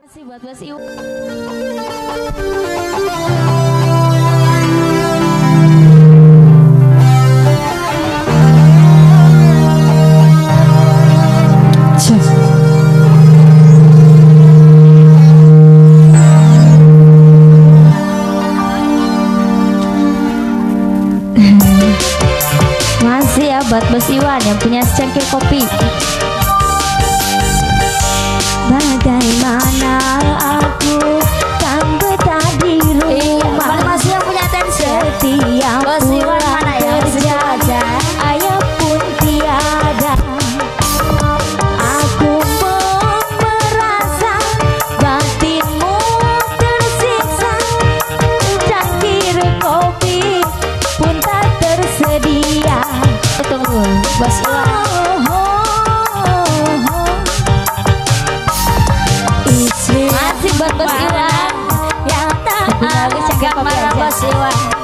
Masih buat Bos Iwan. Masih ya buat Bos Iwan yang punya secangkir kopi. Bagaimana aku kan betah di rumah. Masih yang punya tensi setiap Bos Iwan mana ya? kerja aja ayah pun tiada. Aku merasa batinmu tersiksa. Cangkir kopi pun tak tersedia. Tunggu Bos Iwan. Masih buat Bos Iwan yang tak Gak marah Bos Iwan.